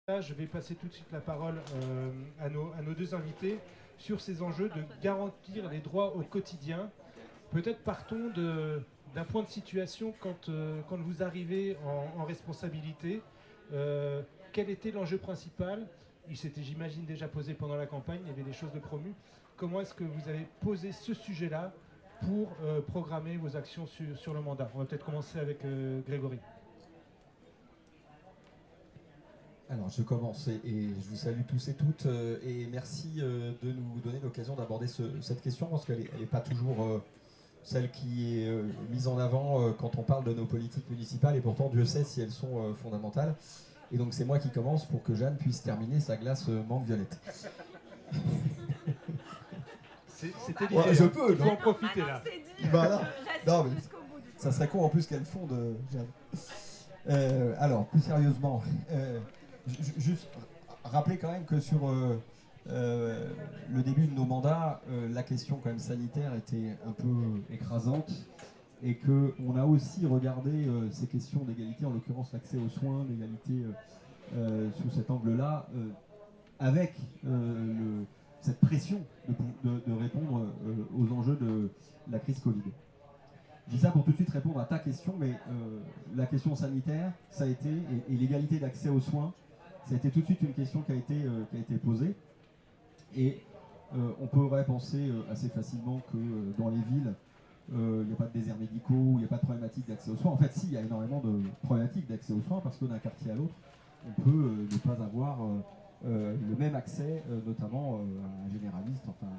Là, je vais passer tout de suite la parole à nos deux invités sur ces enjeux de garantir les droits au quotidien. Peut-être partons d'un point de situation quand vous arrivez en responsabilité. Quel était l'enjeu principal? Il s'était, j'imagine, déjà posé pendant la campagne, il y avait des choses de promu. Comment est-ce que vous avez posé ce sujet-là pour programmer vos actions sur le mandat? On va peut-être commencer avec Grégory. Alors je commence et je vous salue tous et toutes et merci de nous donner l'occasion d'aborder cette question parce qu'elle n'est pas toujours celle qui est mise en avant quand on parle de nos politiques municipales et pourtant Dieu sait si elles sont fondamentales. Et donc c'est moi qui commence pour que Jeanne puisse terminer sa glace mangue violette. C'était l'idée, Ouais, je peux, il faut en profiter là. Voilà. Non, mais Jusqu'au bout du ça serait con en plus qu'elle fonde, Jeanne. Alors, plus sérieusement, juste rappeler quand même que sur le début de nos mandats, la question quand même sanitaire était un peu écrasante et qu'on a aussi regardé ces questions d'égalité, en l'occurrence l'accès aux soins, l'égalité sous cet angle-là, avec cette pression de répondre aux enjeux de la crise Covid. Je dis ça pour tout de suite répondre à ta question, mais la question sanitaire, ça a été, et l'égalité d'accès aux soins, ça a été tout de suite une question qui a été posée. Et on pourrait penser assez facilement que dans les villes, il n'y a pas de déserts médicaux, il n'y a pas de problématique d'accès aux soins. En fait, si, il y a énormément de problématiques d'accès aux soins, parce que d'un quartier à l'autre, on peut ne pas avoir le même accès, notamment à un généraliste, enfin,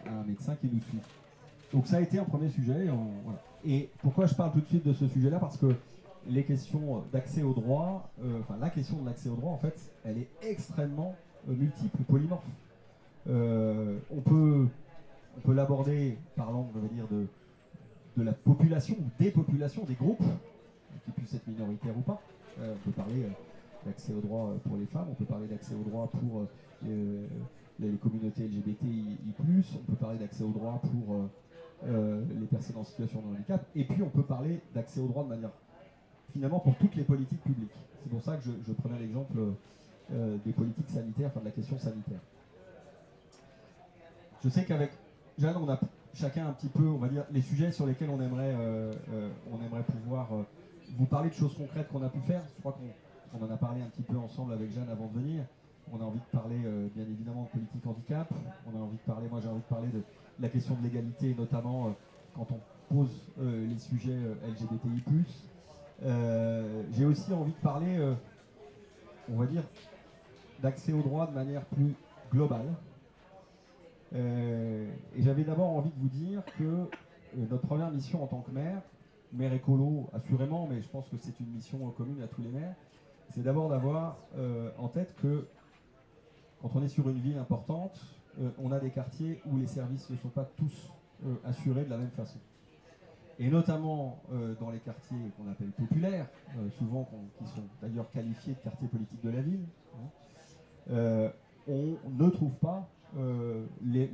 à un médecin qui nous suit. Donc ça a été un premier sujet. Voilà. Et pourquoi je parle tout de suite de ce sujet-là? Parce que les questions d'accès au droit, enfin la question de l'accès au droit, en fait, elle est extrêmement multiple, polymorphe. On peut l'aborder par l'angle, on va dire, de la population, des populations, des groupes, qui puissent être minoritaires ou pas. On peut parler d'accès au droit pour les femmes, on peut parler d'accès au droit pour les communautés LGBTI+, on peut parler d'accès au droit pour les personnes en situation de handicap, et puis on peut parler d'accès au droit de manière, finalement, pour toutes les politiques publiques. C'est pour ça que je prenais l'exemple des politiques sanitaires, enfin de la question sanitaire. Je sais qu'avec Jeanne, on a chacun un petit peu, on va dire, les sujets sur lesquels on aimerait pouvoir vous parler de choses concrètes qu'on a pu faire. Je crois qu'on en a parlé un petit peu ensemble avec Jeanne avant de venir. On a envie de parler bien évidemment de politique handicap. On a envie de parler, moi j'ai envie de parler de la question de l'égalité, notamment quand on pose les sujets LGBTI+. J'ai aussi envie de parler, on va dire, d'accès au droit de manière plus globale. Et j'avais d'abord envie de vous dire que notre première mission en tant que maire écolo assurément, mais je pense que c'est une mission commune à tous les maires, c'est d'abord d'avoir en tête que quand on est sur une ville importante, on a des quartiers où les services ne sont pas tous assurés de la même façon. Et notamment dans les quartiers qu'on appelle populaires, souvent qui sont d'ailleurs qualifiés de quartiers politiques de la ville, on ne trouve pas les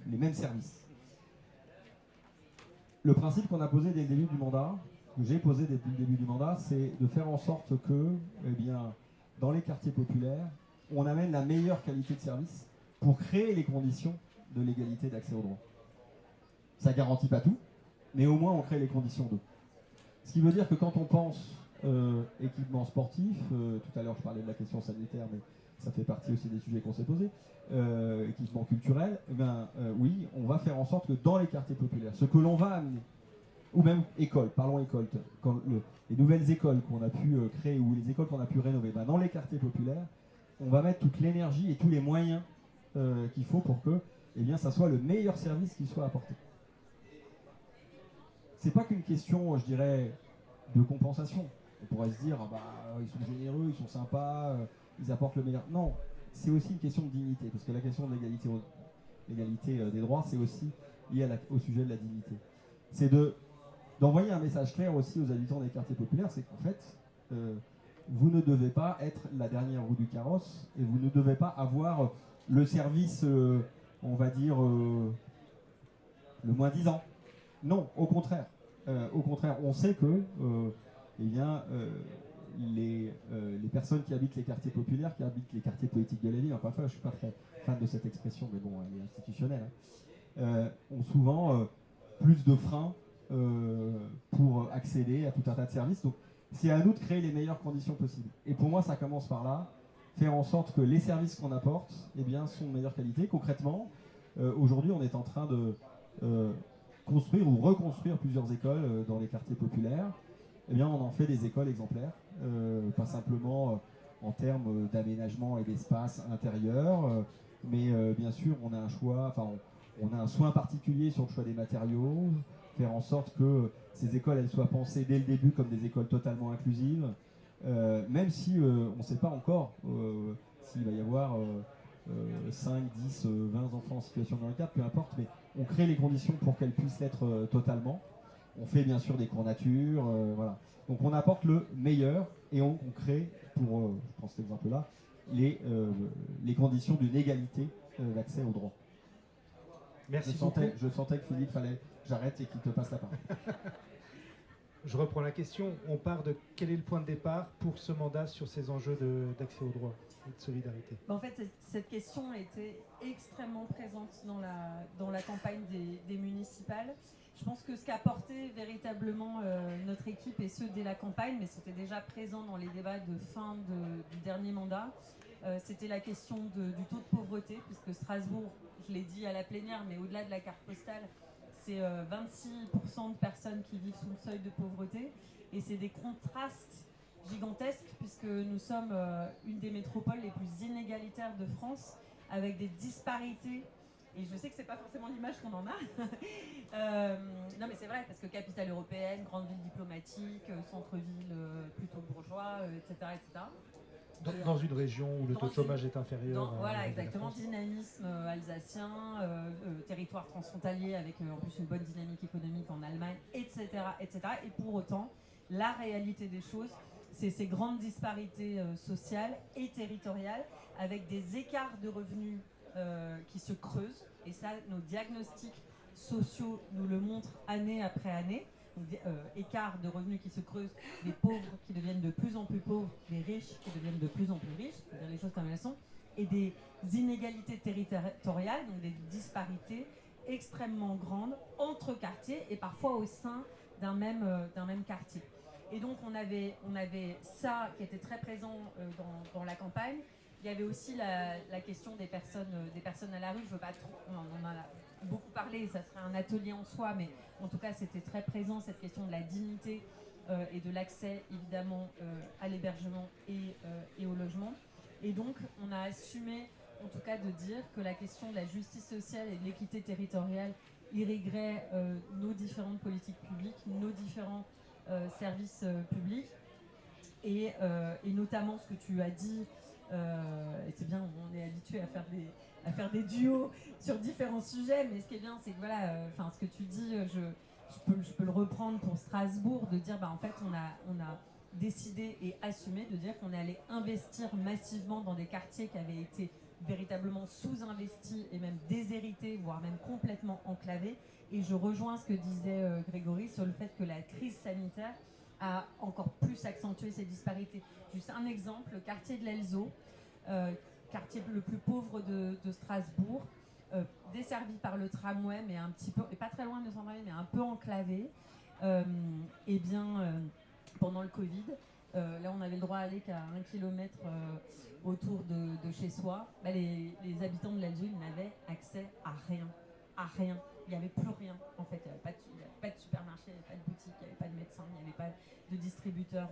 mêmes services. Le principe qu'on a posé dès le début du mandat, que j'ai posé dès le début du mandat, c'est de faire en sorte que, eh bien, dans les quartiers populaires, on amène la meilleure qualité de service pour créer les conditions de l'égalité d'accès au droit. Ça ne garantit pas tout, mais au moins on crée les conditions d'eux. Ce qui veut dire que quand on pense équipement sportif, tout à l'heure je parlais de la question sanitaire, mais ça fait partie aussi des sujets qu'on s'est posés, équipement culturel, eh bien, oui, on va faire en sorte que dans les quartiers populaires, ce que l'on va amener, ou même écoles, parlons écoles, les nouvelles écoles qu'on a pu créer ou les écoles qu'on a pu rénover, ben, dans les quartiers populaires, on va mettre toute l'énergie et tous les moyens qu'il faut pour que eh bien, ça soit le meilleur service qui soit apporté. C'est pas qu'une question, je dirais, de compensation. On pourrait se dire, ah bah, ils sont généreux, ils sont sympas, ils apportent le meilleur. Non, c'est aussi une question de dignité, parce que la question de l'égalité des droits, c'est aussi lié au sujet de la dignité. C'est d'envoyer un message clair aussi aux habitants des quartiers populaires, c'est qu'en fait, vous ne devez pas être la dernière roue du carrosse, et vous ne devez pas avoir le service, on va dire, le moins disant. Non, au contraire. Au contraire, on sait que eh bien, les personnes qui habitent les quartiers populaires, qui habitent les quartiers politiques de la ville, enfin, je ne suis pas très fan de cette expression, mais bon, elle est institutionnelle, ont souvent plus de freins pour accéder à tout un tas de services. Donc c'est à nous de créer les meilleures conditions possibles. Et pour moi, ça commence par là, faire en sorte que les services qu'on apporte sont de meilleure qualité. Concrètement, aujourd'hui, on est en train de construire ou reconstruire plusieurs écoles dans les quartiers populaires. On en fait des écoles exemplaires, pas simplement en termes d'aménagement et d'espace intérieur, mais bien sûr, on a un choix, on a un soin particulier sur le choix des matériaux, faire en sorte que ces écoles elles soient pensées dès le début comme des écoles totalement inclusives, même si on ne sait pas encore s'il va y avoir 5, 10, 20 enfants en situation de handicap, peu importe, mais on crée les conditions pour qu'elles puissent l'être totalement. On fait bien sûr des cours nature, voilà. Donc on apporte le meilleur et on crée, pour, je prends cet exemple-là, les conditions d'une égalité d'accès aux droits. Merci je sentais que Philippe, fallait que j'arrête et qu'il te passe la parole. Je reprends la question. On part de quel est le point de départ pour ce mandat sur ces enjeux d'accès aux droits et de solidarité? En fait, cette question était extrêmement présente dans la campagne des municipales. Je pense que ce qu'a porté véritablement notre équipe, et ce dès la campagne, mais c'était déjà présent dans les débats de fin du dernier mandat, c'était la question du taux de pauvreté, puisque Strasbourg, je l'ai dit à la plénière, mais au-delà de la carte postale, c'est 26% de personnes qui vivent sous le seuil de pauvreté, et c'est des contrastes gigantesques, puisque nous sommes une des métropoles les plus inégalitaires de France, avec des disparités. Et je sais que c'est pas forcément l'image qu'on en a. Non mais c'est vrai, parce que capitale européenne, grande ville diplomatique, centre-ville plutôt bourgeois, etc. etc. Dans une région où le taux de chômage est inférieur. Voilà, exactement. Dynamisme alsacien, territoire transfrontalier avec en plus une bonne dynamique économique en Allemagne, etc., etc. Et pour autant, la réalité des choses, c'est ces grandes disparités sociales et territoriales, avec des écarts de revenus qui se creusent, et ça, nos diagnostics sociaux nous le montrent année après année. Donc, écarts de revenus qui se creusent, des pauvres qui deviennent de plus en plus pauvres, des riches qui deviennent de plus en plus riches, faut dire les choses comme elles sont, et des inégalités territoriales, donc des disparités extrêmement grandes entre quartiers et parfois au sein d'un même quartier. Et donc on avait ça qui était très présent dans la campagne. Il y avait aussi la question des personnes à la rue. Je veux pas trop, on en a beaucoup parlé, ça serait un atelier en soi, mais en tout cas c'était très présent, cette question de la dignité et de l'accès évidemment à l'hébergement et au logement. Et donc on a assumé en tout cas de dire que la question de la justice sociale et de l'équité territoriale irriguerait nos différentes politiques publiques, nos différents services publics, et notamment ce que tu as dit, et c'est bien, on est habitué à faire des duos sur différents sujets, mais ce qui est bien, c'est que voilà, ce que tu dis, je peux le reprendre pour Strasbourg, de dire en fait on a décidé et assumé de dire qu'on allait investir massivement dans des quartiers qui avaient été véritablement sous-investis et même déshérités, voire même complètement enclavés. Et je rejoins ce que disait Grégory sur le fait que la crise sanitaire a encore plus accentué ces disparités. Juste un exemple, le quartier de l'Elzo, quartier le plus pauvre de Strasbourg, desservi par le tramway, mais un petit peu, et pas très loin de centre-ville, mais un peu enclavé. Pendant le Covid, là on avait le droit à aller qu'à 1 kilomètre autour de chez soi. Les habitants de l'Elzo, ils n'avaient accès à rien. Il n'y avait plus rien en fait. Il n'y avait pas de supermarché, il n'y avait pas de boutique, il n'y avait pas de médecin, il n'y avait pas de distributeur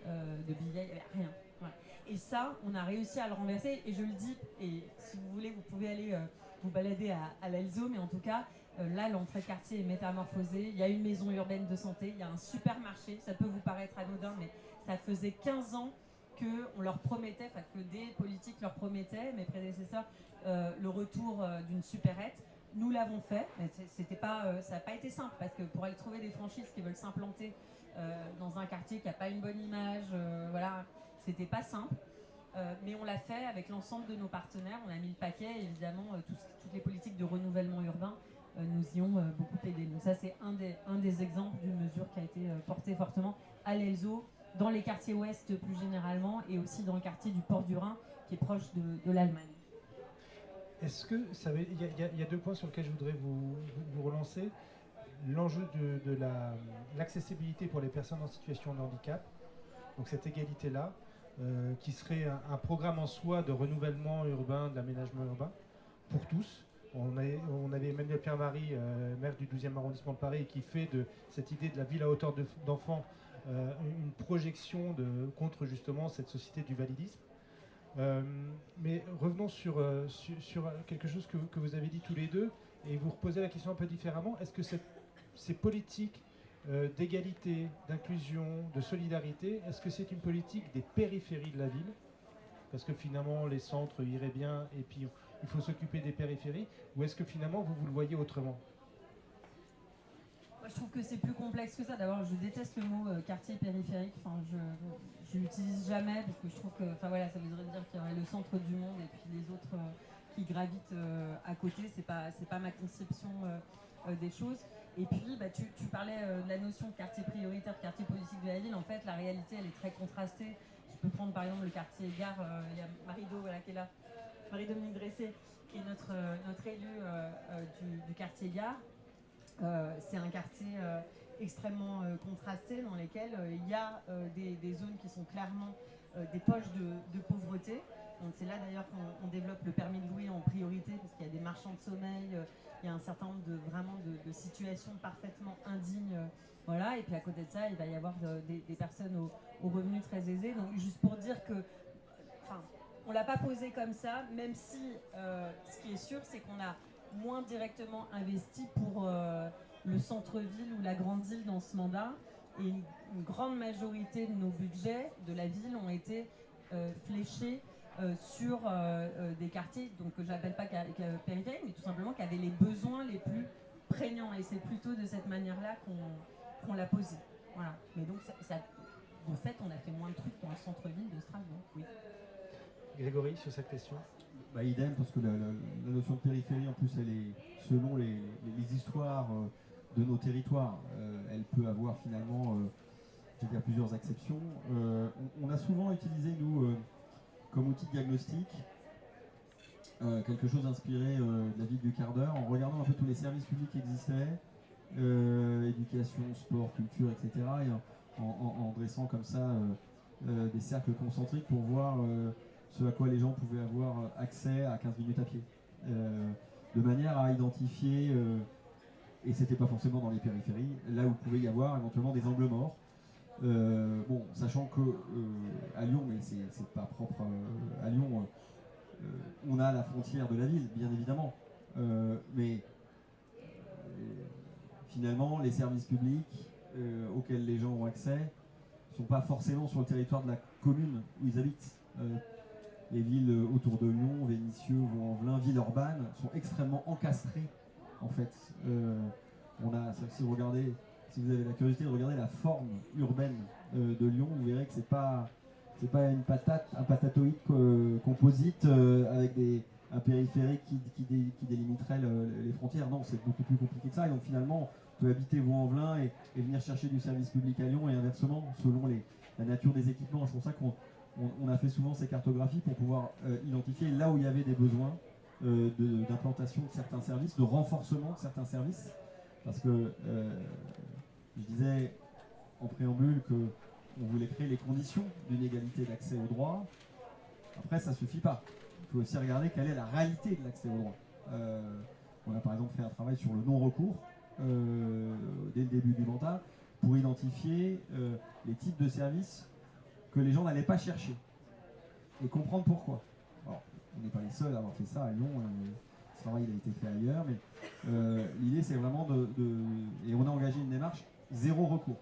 de billets, il n'y avait rien. Voilà. Et ça, on a réussi à le renverser. Et je le dis, et si vous voulez, vous pouvez aller vous balader à l'Elzo, mais en tout cas, là, l'entrée de quartier est métamorphosée. Il y a une maison urbaine de santé, il y a un supermarché. Ça peut vous paraître anodin, mais ça faisait 15 ans qu'on leur promettait, que des politiques leur promettaient, mes prédécesseurs, le retour d'une supérette. Nous l'avons fait, mais ça n'a pas été simple, parce que pour aller trouver des franchises qui veulent s'implanter dans un quartier qui n'a pas une bonne image, voilà, c'était pas simple. Mais on l'a fait avec l'ensemble de nos partenaires, on a mis le paquet, et évidemment, toutes les politiques de renouvellement urbain nous y ont beaucoup aidé. Donc ça, c'est un des exemples d'une mesure qui a été portée fortement à l'Elzo, dans les quartiers ouest plus généralement, et aussi dans le quartier du Port du Rhin, qui est proche de l'Allemagne. Est-ce que il y a 2 points sur lesquels je voudrais vous relancer. L'enjeu de l'accessibilité pour les personnes en situation de handicap, donc cette égalité-là, qui serait un programme en soi de renouvellement urbain, d'aménagement urbain, pour tous. On avait Emmanuel Pierre-Marie, maire du 12e arrondissement de Paris, qui fait de cette idée de la ville à hauteur d'enfants une projection contre justement cette société du validisme. Mais revenons sur quelque chose que vous avez dit tous les deux, et vous reposez la question un peu différemment. Est-ce que ces politiques d'égalité, d'inclusion, de solidarité, est-ce que c'est une politique des périphéries de la ville? Parce que finalement les centres iraient bien et puis il faut s'occuper des périphéries, ou est-ce que finalement vous le voyez autrement? Moi, je trouve que c'est plus complexe que ça. D'abord, je déteste le mot quartier périphérique. Enfin, je l'utilise jamais parce que je trouve que, enfin voilà, ça voudrait dire qu'il y aurait le centre du monde et puis les autres qui gravitent à côté. C'est pas ma conception des choses. Et puis, tu parlais de la notion de quartier prioritaire, quartier politique de la ville. En fait, la réalité, elle est très contrastée. Je peux prendre par exemple le quartier Gare. Il y a Marie-Do qui est là, Marie-Dominique Dressé, qui est notre élue du quartier Gare. C'est un quartier extrêmement contrasté dans lesquels il y a des zones qui sont clairement des poches de pauvreté. Donc c'est là d'ailleurs qu'on développe le permis de louer en priorité parce qu'il y a des marchands de sommeil, il y a un certain nombre de situations parfaitement indignes. Voilà. Et puis à côté de ça, il va y avoir des personnes aux revenus très aisés. Donc juste pour dire que, on ne l'a pas posé comme ça, même si ce qui est sûr, c'est qu'on a moins directement investi pour le centre-ville ou la grande ville dans ce mandat. Et une grande majorité de nos budgets de la ville ont été fléchés sur des quartiers donc, que je n'appelle pas périphériques, mais tout simplement qui avaient les besoins les plus prégnants. Et c'est plutôt de cette manière-là qu'on l'a posé. Voilà. Mais donc, de fait, on a fait moins de trucs dans le centre-ville de Strasbourg. Oui. Grégory, sur cette question? Idem, parce que la notion de périphérie, en plus, elle est selon les histoires de nos territoires. Elle peut avoir finalement, je vais dire, plusieurs exceptions. On a souvent utilisé, nous, comme outil de diagnostic, quelque chose inspiré de la ville du quart d'heure, en regardant un peu tous les services publics qui existaient, éducation, sport, culture, etc., et en dressant comme ça des cercles concentriques pour voir ce à quoi les gens pouvaient avoir accès à 15 minutes à pied. De manière à identifier, et c'était pas forcément dans les périphéries, là où il pouvait y avoir éventuellement des angles morts. Bon, sachant que à Lyon, mais c'est pas propre à Lyon, on a la frontière de la ville, bien évidemment. Mais finalement, les services publics auxquels les gens ont accès ne sont pas forcément sur le territoire de la commune où ils habitent. Les villes autour de Lyon, Vénissieux, Vaux-en-Velin, Villeurbanne, sont extrêmement encastrées, en fait. Si vous avez la curiosité de regarder la forme urbaine de Lyon, vous verrez que c'est pas un patatoïde composite avec un périphérique qui délimiterait les frontières. Non, c'est beaucoup plus compliqué que ça. Et donc finalement, on peut habiter Vaux-en-Velin et venir chercher du service public à Lyon et inversement, selon la nature des équipements. C'est pour ça qu'on a fait souvent ces cartographies pour pouvoir identifier là où il y avait des besoins d'implantation de certains services, de renforcement de certains services. Parce que je disais en préambule qu'on voulait créer les conditions d'une égalité d'accès aux droits. Après, ça ne suffit pas. Il faut aussi regarder quelle est la réalité de l'accès aux droits. On a par exemple fait un travail sur le non-recours dès le début du mandat pour identifier les types de services que les gens n'allaient pas chercher et comprendre pourquoi. Alors, on n'est pas les seuls à avoir fait ça à Lyon. Ce travail il a été fait ailleurs, mais l'idée c'est vraiment et on a engagé une démarche zéro recours.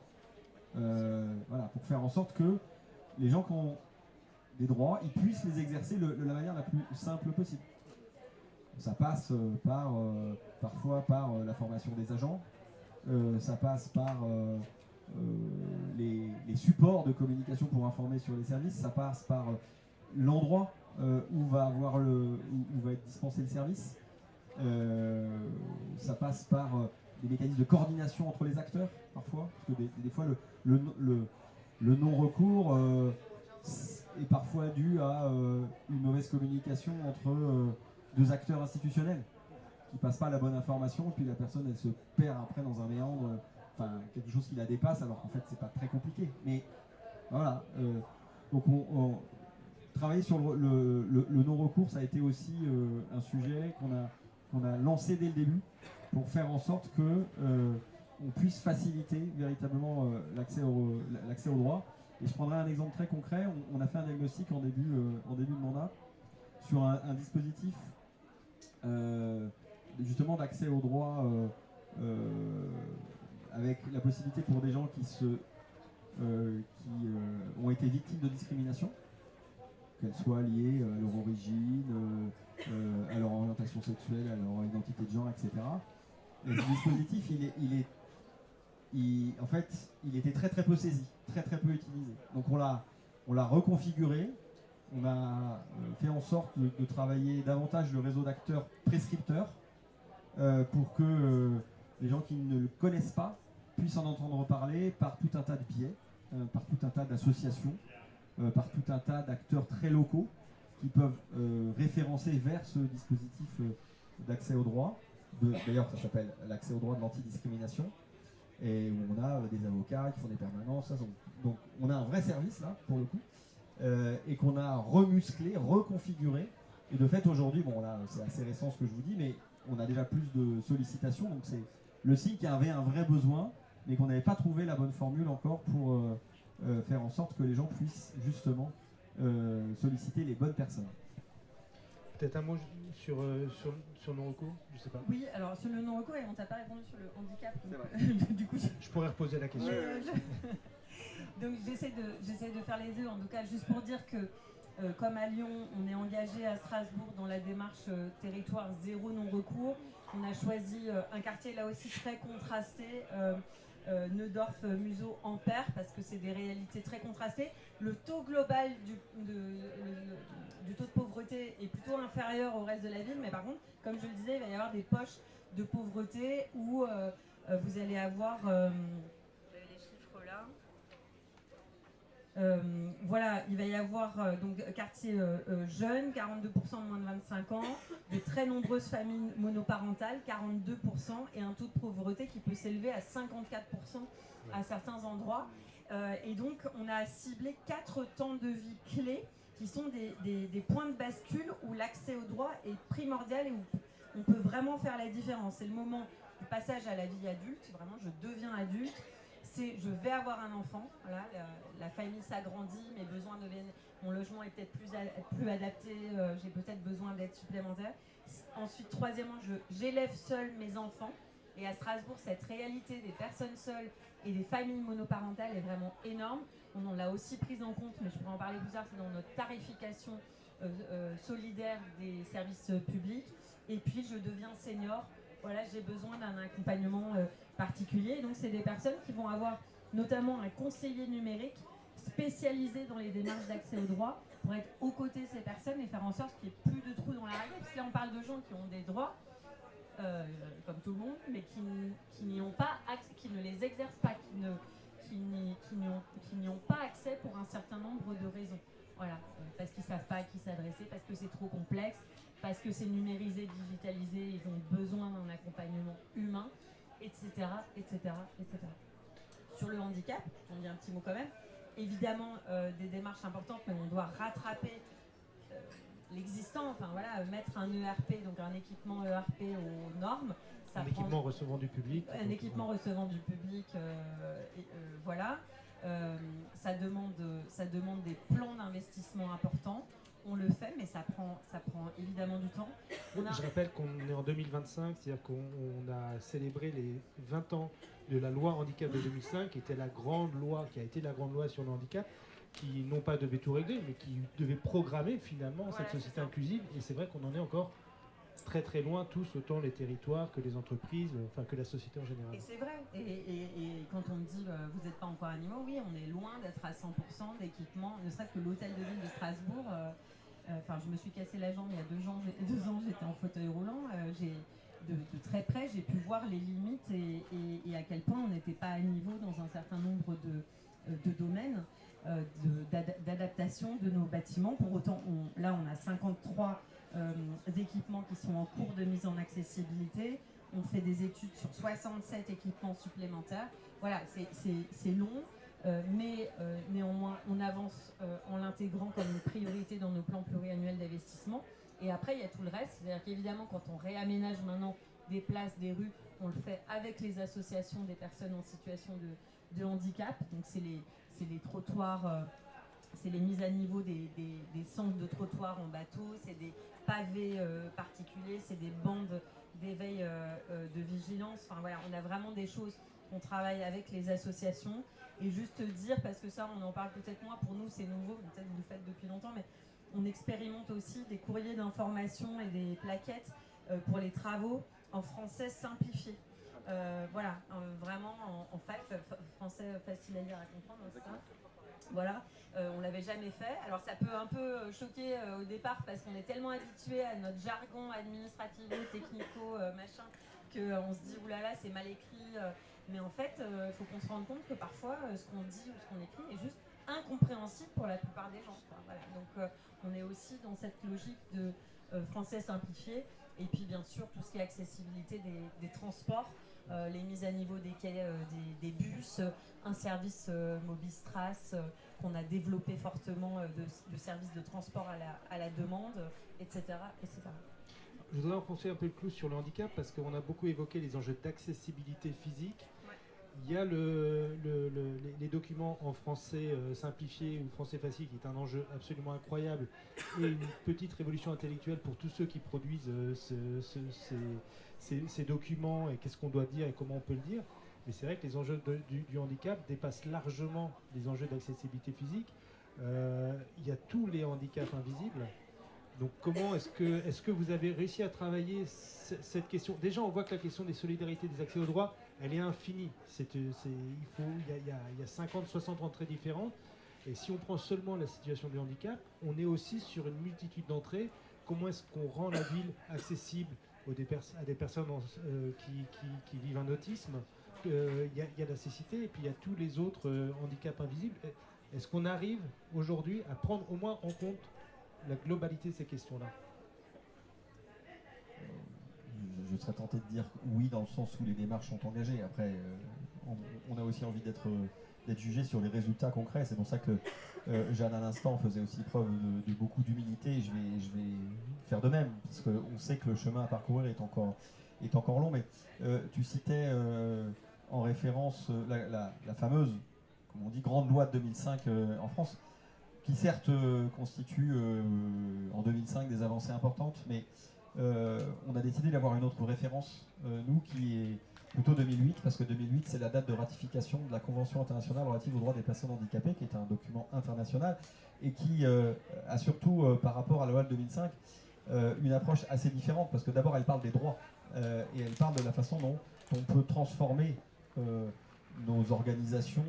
Voilà, pour faire en sorte que les gens qui ont des droits, ils puissent les exercer de la manière la plus simple possible. Ça passe parfois par la formation des agents, ça passe par les supports de communication pour informer sur les services, ça passe par l'endroit où va être dispensé le service, ça passe par des mécanismes de coordination entre les acteurs parfois, parce que des fois le non-recours est parfois dû à une mauvaise communication entre deux acteurs institutionnels qui passent pas la bonne information, puis la personne elle se perd après dans un méandre, quelque chose qui la dépasse, alors qu'en fait c'est pas très compliqué. Mais voilà, donc on travailler sur le non-recours, ça a été aussi un sujet qu'on a lancé dès le début pour faire en sorte que on puisse faciliter véritablement l'accès au droit. Et je prendrai un exemple très concret. On a fait un diagnostic en début de mandat sur un dispositif justement d'accès au droit avec la possibilité pour des gens qui ont été victimes de discrimination, qu'elles soient liées à leur origine, à leur orientation sexuelle, à leur identité de genre, etc. Et ce dispositif, en fait, il était très très peu saisi, très très peu utilisé. Donc on l'a reconfiguré, on a fait en sorte de travailler davantage le réseau d'acteurs prescripteurs pour que les gens qui ne le connaissent pas puissent en entendre parler par tout un tas de biais, par tout un tas d'associations, par tout un tas d'acteurs très locaux qui peuvent référencer vers ce dispositif d'accès au droit. D'ailleurs, ça s'appelle l'accès au droit de l'antidiscrimination. Et où on a des avocats qui font des permanences. Donc on a un vrai service là, pour le coup, et qu'on a remusclé, reconfiguré. Et de fait, aujourd'hui, bon là, c'est assez récent ce que je vous dis, mais on a déjà plus de sollicitations. Donc c'est le signe qu'il y avait un vrai besoin, mais qu'on n'avait pas trouvé la bonne formule encore pour faire en sorte que les gens puissent justement solliciter les bonnes personnes. Peut-être un mot sur non-recours, je sais pas. Oui, alors sur le non-recours, et on t'a pas répondu sur le handicap. Donc, du coup, Je pourrais reposer la question. Donc j'essaie de faire les deux, en tout cas, juste pour dire que comme à Lyon, on est engagé à Strasbourg dans la démarche territoire zéro non-recours. On a choisi un quartier là aussi très contrasté, Neudorf, Museau, Ampère, parce que c'est des réalités très contrastées. Le taux global du taux de pauvreté est plutôt inférieur au reste de la ville, mais par contre, comme je le disais, il va y avoir des poches de pauvreté où vous allez avoir... vous avez les chiffres là. Voilà, il va y avoir donc quartier jeune, 42% de moins de 25 ans, de très nombreuses familles monoparentales, 42%, et un taux de pauvreté qui peut s'élever à 54% à certains endroits. Et donc, on a ciblé 4 temps de vie clés qui sont des points de bascule où l'accès au droit est primordial et où on peut vraiment faire la différence. C'est le moment du passage à la vie adulte, vraiment je deviens adulte. C'est je vais avoir un enfant, voilà, la famille s'agrandit, mes besoins deviennent, mon logement est peut-être plus adapté, j'ai peut-être besoin d'aide supplémentaire. Ensuite, troisièmement, j'élève seul mes enfants. Et à Strasbourg, cette réalité des personnes seules et des familles monoparentales est vraiment énorme. On l'a aussi prise en compte, mais je pourrais en parler plus tard, c'est dans notre tarification solidaire des services publics. Et puis, je deviens senior. Voilà, j'ai besoin d'un accompagnement particulier. Donc, c'est des personnes qui vont avoir notamment un conseiller numérique spécialisé dans les démarches d'accès au droit pour être aux côtés de ces personnes et faire en sorte qu'il n'y ait plus de trous dans la raquette. Parce que là, on parle de gens qui ont des droits, comme tout le monde, mais qui n'y ont pas accès, qui ne les exercent pas, qui n'y ont pas accès pour un certain nombre de raisons. Voilà, parce qu'ils ne savent pas à qui s'adresser, parce que c'est trop complexe, parce que c'est numérisé, digitalisé, ils ont besoin d'un accompagnement humain, etc., etc., etc. Sur le handicap, j'en dis un petit mot quand même, évidemment des démarches importantes, mais on doit rattraper l'existant, enfin voilà, mettre un ERP, donc un équipement ERP aux normes. Équipement recevant du public. Un équipement recevant du public, voilà. Ça demande des plans d'investissement importants. On le fait, mais ça prend évidemment du temps. Je rappelle qu'on est en 2025, c'est-à-dire qu'on a célébré les 20 ans de la loi handicap de 2005, qui était la grande loi, qui a été la grande loi sur le handicap, qui non pas devait tout régler, mais qui devait programmer finalement cette société inclusive. Et c'est vrai qu'on en est encore très très loin, tous, autant les territoires que les entreprises, enfin que la société en général. Et c'est vrai. Et quand on me dit vous n'êtes pas encore animaux, oui, on est loin d'être à 100% d'équipement. Ne serait-ce que l'hôtel de ville de Strasbourg. Je me suis cassé la jambe il y a 2 ans, j'étais en fauteuil roulant. De très près, j'ai pu voir les limites et à quel point on n'était pas à niveau dans un certain nombre de domaines d'adaptation de nos bâtiments. Pour autant, là, on a 53 équipements qui sont en cours de mise en accessibilité. On fait des études sur 67 équipements supplémentaires. Voilà, c'est long, mais néanmoins, on avance en l'intégrant comme une priorité dans nos plans pluriannuels d'investissement. Et après, il y a tout le reste. C'est-à-dire qu'évidemment, quand on réaménage maintenant des places, des rues, on le fait avec les associations des personnes en situation de handicap. Donc, c'est les trottoirs, c'est les mises à niveau des centres de trottoirs en bateau, c'est des pavés particuliers, c'est des bandes d'éveil de vigilance. Enfin voilà, on a vraiment des choses qu'on travaille avec les associations. Et juste dire, parce que ça, on en parle peut-être moins, pour nous c'est nouveau, peut-être vous le faites depuis longtemps, mais on expérimente aussi des courriers d'information et des plaquettes pour les travaux en français simplifié. Voilà, vraiment en français facile à lire, à comprendre, c'est ça. Voilà, on l'avait jamais fait. Alors ça peut un peu choquer au départ parce qu'on est tellement habitué à notre jargon administrativo, technico, machin, qu'on se dit oulala, c'est mal écrit. Mais en fait, il faut qu'on se rende compte que parfois, ce qu'on dit ou ce qu'on écrit est juste incompréhensible pour la plupart des gens. Voilà. Donc on est aussi dans cette logique de français simplifié. Et puis bien sûr, tout ce qui est accessibilité des transports. Les mises à niveau des quais, des bus, un service Mobistras qu'on a développé fortement de services de transport à la demande, etc., etc. Je voudrais enfoncer un peu le clou sur le handicap parce qu'on a beaucoup évoqué les enjeux d'accessibilité physique. Ouais. Il y a les documents en français simplifié ou français facile qui est un enjeu absolument incroyable et une petite révolution intellectuelle pour tous ceux qui produisent ces documents et qu'est-ce qu'on doit dire et comment on peut le dire. Mais c'est vrai que les enjeux du handicap dépassent largement les enjeux d'accessibilité physique. Il y a tous les handicaps invisibles. Donc comment est-ce que vous avez réussi à travailler cette question? Déjà, on voit que la question des solidarités, des accès aux droits, elle est infinie. Il y a 50, 60 entrées différentes. Et si on prend seulement la situation du handicap, on est aussi sur une multitude d'entrées. Comment est-ce qu'on rend la ville accessible à des personnes qui vivent un autisme? Il y a la cécité et puis il y a tous les autres handicaps invisibles. Est-ce qu'on arrive aujourd'hui à prendre au moins en compte la globalité de ces questions-là? Je serais tenté de dire oui dans le sens où les démarches sont engagées. Après, on a aussi envie d'être jugé sur les résultats concrets. C'est pour ça que Jeanne à l'instant faisait aussi preuve de beaucoup d'humilité. Je vais faire de même parce qu'on sait que le chemin à parcourir est encore long. Mais tu citais en référence la fameuse, comme on dit, grande loi de 2005 en France, qui certes constitue en 2005 des avancées importantes, mais on a décidé d'avoir une autre référence, nous, qui est plutôt 2008, parce que 2008, c'est la date de ratification de la Convention internationale relative aux droits des personnes handicapées, qui est un document international, et qui a surtout, par rapport à la loi de 2005, une approche assez différente, parce que d'abord, elle parle des droits, et elle parle de la façon dont on peut transformer nos organisations,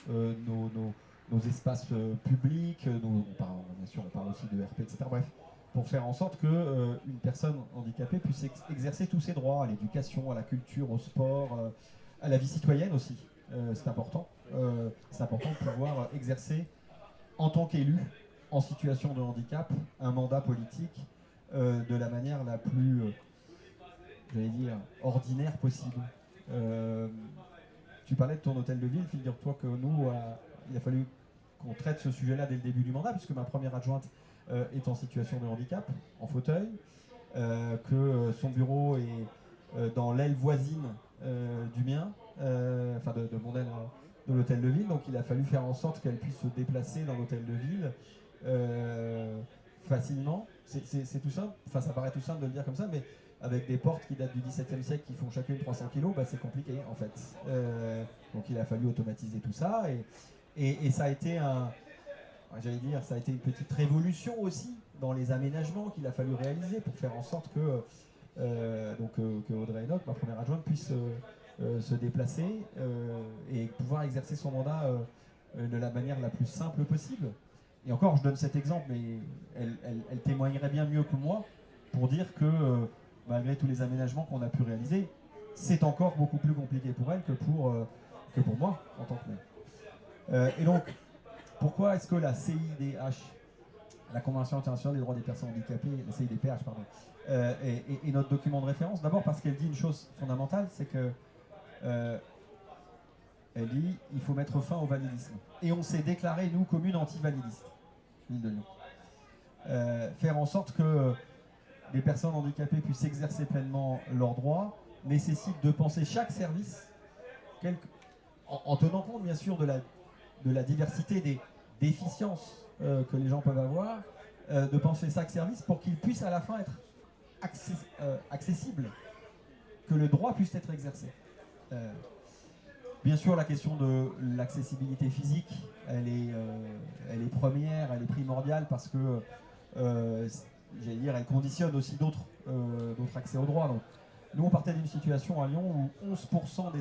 nos espaces publics, bien sûr on parle aussi de RP, etc. Bref, pour faire en sorte qu'une personne handicapée puisse exercer tous ses droits, à l'éducation, à la culture, au sport, à la vie citoyenne aussi. C'est important. C'est important de pouvoir exercer en tant qu'élu, en situation de handicap, un mandat politique de la manière la plus, j'allais dire, ordinaire possible. Tu parlais de ton hôtel de ville, figure-toi que nous, il a fallu qu'on traite ce sujet-là dès le début du mandat, puisque ma première adjointe est en situation de handicap, en fauteuil, que son bureau est dans l'aile voisine du mien, enfin de mon aile de l'hôtel de ville, donc il a fallu faire en sorte qu'elle puisse se déplacer dans l'hôtel de ville facilement. C'est tout simple, enfin ça paraît tout simple de le dire comme ça, mais avec des portes qui datent du XVIIe siècle qui font chacune 300 kg, bah, c'est compliqué en fait. Donc il a fallu automatiser tout ça et ça a été ça a été une petite révolution aussi dans les aménagements qu'il a fallu réaliser pour faire en sorte que Audrey Enoch, ma première adjointe, puisse se déplacer et pouvoir exercer son mandat de la manière la plus simple possible. Et encore, je donne cet exemple, mais elle témoignerait bien mieux que moi pour dire que malgré tous les aménagements qu'on a pu réaliser, c'est encore beaucoup plus compliqué pour elle que pour moi en tant que maire. Et donc, pourquoi est-ce que la CIDH, la Convention internationale des droits des personnes handicapées, la CIDPH, pardon, est notre document de référence? D'abord parce qu'elle dit une chose fondamentale, c'est que elle dit il faut mettre fin au validisme. Et on s'est déclaré, nous, commune anti-validiste, l'île de Lyon. Faire en sorte que les personnes handicapées puissent exercer pleinement leurs droits nécessite de penser chaque service en tenant compte bien sûr de la diversité des déficiences que les gens peuvent avoir, de penser chaque service pour qu'il puisse à la fin être accessible, que le droit puisse être exercé. Bien sûr, la question de l'accessibilité physique, elle est première, elle est primordiale parce que, j'allais dire, elle conditionne aussi d'autres accès au droit. Donc, nous, on partait d'une situation à Lyon où 11%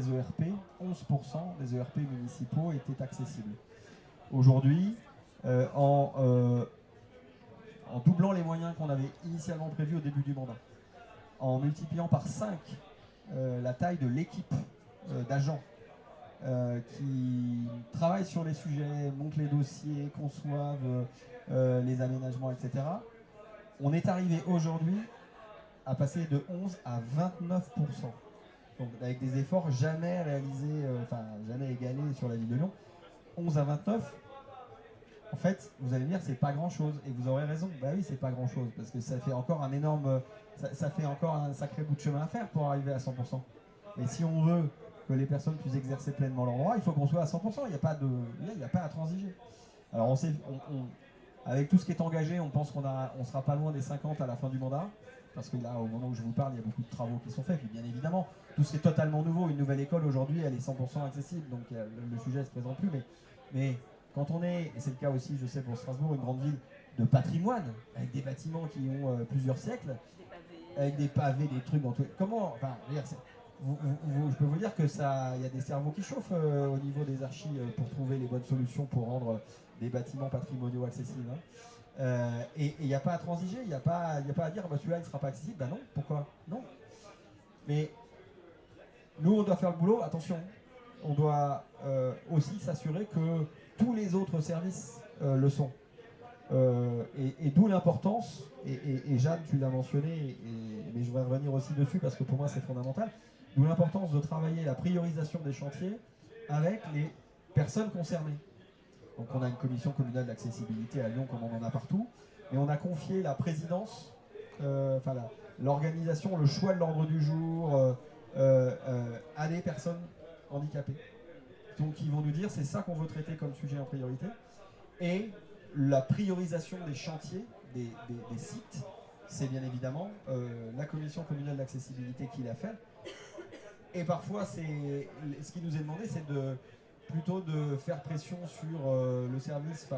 des ERP municipaux étaient accessibles. Aujourd'hui, en doublant les moyens qu'on avait initialement prévus au début du mandat, en multipliant par 5 la taille de l'équipe d'agents qui travaillent sur les sujets, montent les dossiers, conçoivent les aménagements, etc. On est arrivé aujourd'hui à passer de 11 à 29%. Donc avec des efforts jamais réalisés, jamais égalés sur la ville de Lyon. 11 à 29, en fait, vous allez me dire, c'est pas grand-chose. Et vous aurez raison, bah oui, c'est pas grand-chose, parce que ça fait encore un énorme... Ça fait encore un sacré bout de chemin à faire pour arriver à 100%. Et si on veut que les personnes puissent exercer pleinement leurs droits, il faut qu'on soit à 100%, il n'y a pas à transiger. Alors avec tout ce qui est engagé, on pense qu'on sera pas loin des 50 à la fin du mandat, parce que là, au moment où je vous parle, il y a beaucoup de travaux qui sont faits. Puis bien évidemment, tout ce qui est totalement nouveau, une nouvelle école aujourd'hui, elle est 100% accessible, donc le sujet ne se présente plus. Mais quand on est, et c'est le cas aussi, je sais, pour Strasbourg, une grande ville de patrimoine, avec des bâtiments qui ont plusieurs siècles, avec des pavés, des trucs dans tout... Comment... Enfin, je peux vous dire que il y a des cerveaux qui chauffent au niveau des archives pour trouver les bonnes solutions pour rendre des bâtiments patrimoniaux accessibles. Et il n'y a pas à transiger, il n'y a pas à dire bah, celui-là il ne sera pas accessible. Ben non, pourquoi? Non. Mais nous on doit faire le boulot, attention, on doit aussi s'assurer que tous les autres services le sont. Et d'où l'importance, et Jeanne tu l'as mentionné, mais je voudrais revenir aussi dessus parce que pour moi c'est fondamental, d'où l'importance de travailler la priorisation des chantiers avec les personnes concernées. Donc on a une commission communale d'accessibilité à Lyon comme on en a partout, et on a confié la présidence, l'organisation, le choix de l'ordre du jour à des personnes handicapées. Donc ils vont nous dire c'est ça qu'on veut traiter comme sujet en priorité, et la priorisation des chantiers, des sites, c'est bien évidemment la commission communale d'accessibilité qui l'a fait. Et parfois, ce qui nous est demandé, c'est plutôt de faire pression sur le service,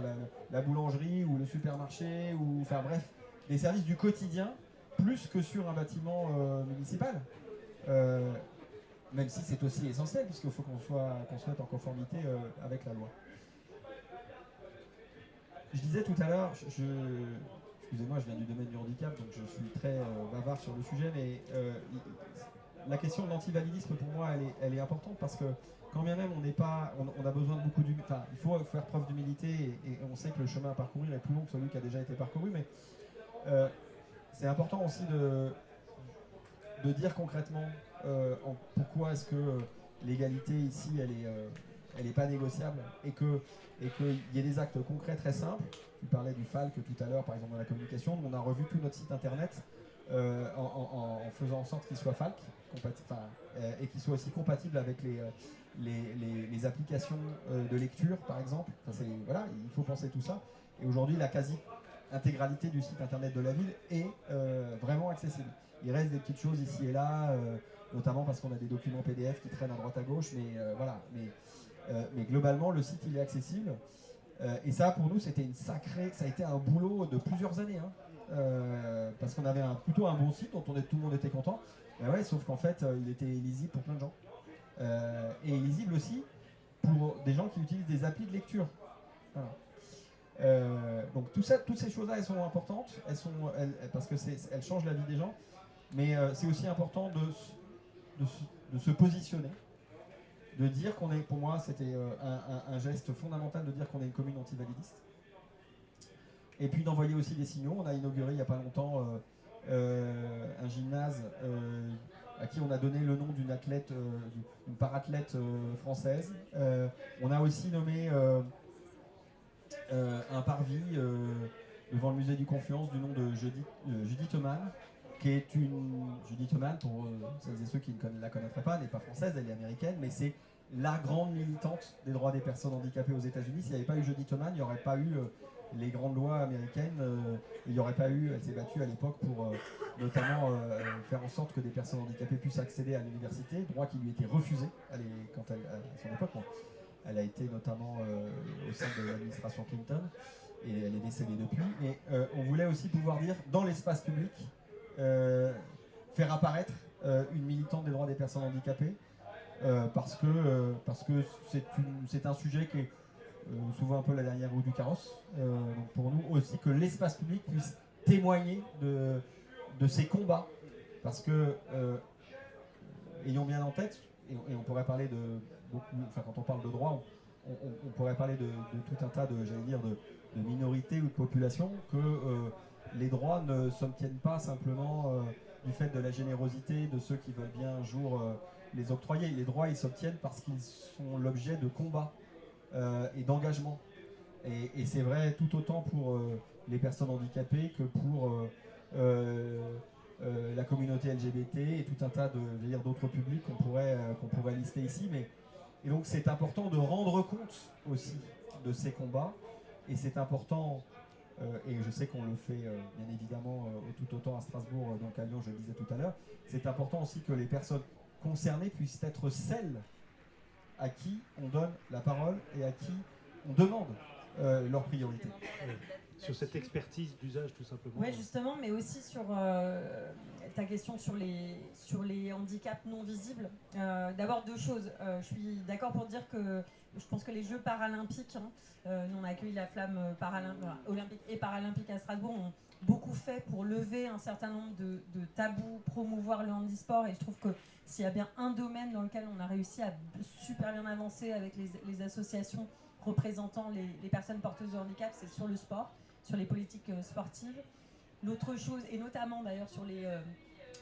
la boulangerie ou le supermarché, ou enfin bref, les services du quotidien, plus que sur un bâtiment municipal. Même si c'est aussi essentiel, puisqu'il faut qu'on soit en conformité avec la loi. Je disais tout à l'heure, excusez-moi, je viens du domaine du handicap, donc je suis très bavard sur le sujet, mais la question de l'antivalidisme, pour moi, elle est importante parce que quand bien même on a besoin de beaucoup d'humilité, enfin, il faut faire preuve d'humilité et on sait que le chemin à parcourir est plus long que celui qui a déjà été parcouru, mais c'est important aussi de dire concrètement pourquoi est-ce que l'égalité ici, elle est pas négociable et qu'il y ait des actes concrets très simples. Tu parlais du FALC tout à l'heure, par exemple, dans la communication. On a revu tout notre site internet en faisant en sorte qu'il soit FALC et qu'il soit aussi compatible avec les applications de lecture, par exemple. Voilà, il faut penser tout ça. Et aujourd'hui, la quasi-intégralité du site internet de la ville est vraiment accessible. Il reste des petites choses ici et là, notamment parce qu'on a des documents PDF qui traînent à droite à gauche, mais voilà. Mais globalement, le site il est accessible. Et ça, pour nous, ça a été un boulot de plusieurs années. Parce qu'on avait plutôt un bon site dont tout le monde était content. Ouais, sauf qu'en fait, il était lisible pour plein de gens. Et lisible aussi pour des gens qui utilisent des applis de lecture. Voilà. Donc toutes ces choses-là, elles sont importantes. Parce qu'elles changent la vie des gens. Mais c'est aussi important de se positionner de dire qu'on est, pour moi, c'était un geste fondamental de dire qu'on est une commune antivalidiste. Et puis d'envoyer aussi des signaux. On a inauguré il n'y a pas longtemps un gymnase à qui on a donné le nom d'une athlète, une parathlète française. On a aussi nommé un parvis devant le musée du Confluence du nom de Judith Eumann, qui est Judith Eumann, pour celles et ceux qui ne la connaîtraient pas, n'est pas française, elle est américaine, mais c'est la grande militante des droits des personnes handicapées aux États-Unis. S'il n'y avait pas eu Judith Eumann, il n'y aurait pas eu les grandes lois américaines. Il n'y aurait pas eu, elle s'est battue à l'époque pour notamment faire en sorte que des personnes handicapées puissent accéder à l'université, droit qui lui était refusé à son époque. Bon, elle a été notamment au sein de l'administration Clinton et elle est décédée depuis. Mais on voulait aussi pouvoir dire dans l'espace public, faire apparaître une militante des droits des personnes handicapées parce que c'est un sujet qui est souvent un peu la dernière roue du carrosse. Donc pour nous aussi que l'espace public puisse témoigner de ces combats, parce que ayons bien en tête, et on pourrait parler de beaucoup, enfin quand on parle de droits, on pourrait parler de tout un tas de minorités ou de populations, que les droits ne s'obtiennent pas simplement du fait de la générosité de ceux qui veulent bien un jour les octroyer. Les droits, ils s'obtiennent parce qu'ils sont l'objet de combats et d'engagement. Et c'est vrai tout autant pour les personnes handicapées que pour la communauté LGBT et tout un tas d'autres publics qu'on pourrait lister ici. Et donc c'est important de rendre compte aussi de ces combats. Et c'est important, et je sais qu'on le fait bien évidemment tout autant à Strasbourg qu'à Lyon, je le disais tout à l'heure, c'est important aussi que les personnes concernées puissent être celles à qui on donne la parole et à qui on demande leurs priorités. Sur cette expertise d'usage, tout simplement. Oui, justement, mais aussi sur ta question sur les handicaps non visibles. D'abord, deux choses. Je suis d'accord pour dire que je pense que les Jeux paralympiques, nous on a accueilli la flamme olympique et paralympique à Strasbourg, ont beaucoup fait pour lever un certain nombre de tabous, promouvoir le handisport. Et je trouve que s'il y a bien un domaine dans lequel on a réussi à super bien avancer avec les associations représentant les personnes porteuses de handicap, c'est sur le sport, sur les politiques sportives. L'autre chose, et notamment d'ailleurs sur les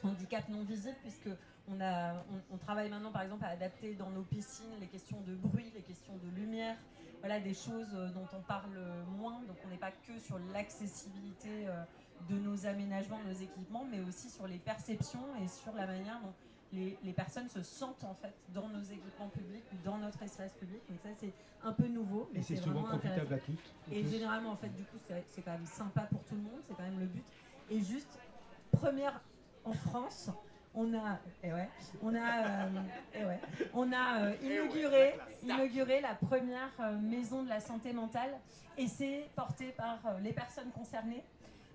handicaps non visibles, puisque on travaille maintenant par exemple à adapter dans nos piscines les questions de bruit, les questions de lumière, voilà des choses dont on parle moins, donc on n'est pas que sur l'accessibilité de nos aménagements, de nos équipements, mais aussi sur les perceptions et sur la manière dont les personnes se sentent en fait dans nos équipements publics ou dans notre espace public. Donc ça c'est un peu nouveau, mais et c'est souvent profitable à toutes. Et généralement en fait du coup c'est quand même sympa pour tout le monde, c'est quand même le but. Et juste première en France, on a inauguré la première maison de la santé mentale, et c'est porté par les personnes concernées.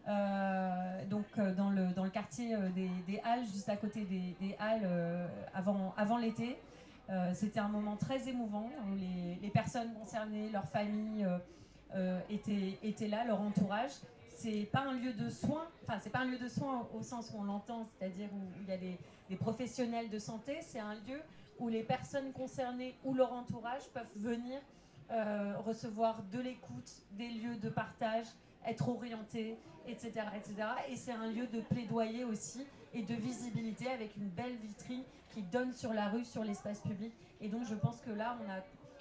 Dans le quartier des Halles, juste à côté des Halles, avant l'été. C'était un moment très émouvant où les personnes concernées, leurs familles étaient là, leur entourage. C'est pas un lieu de soins, enfin c'est pas un lieu de soins au sens où on l'entend, c'est-à-dire où il y a des professionnels de santé. C'est un lieu où les personnes concernées ou leur entourage peuvent venir recevoir de l'écoute, des lieux de partage, être orientés, etc., etc. Et c'est un lieu de plaidoyer aussi et de visibilité avec une belle vitrine qui donne sur la rue, sur l'espace public. Et donc je pense que là,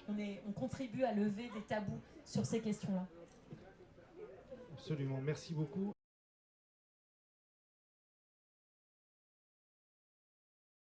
on contribue à lever des tabous sur ces questions-là. Absolument, merci beaucoup.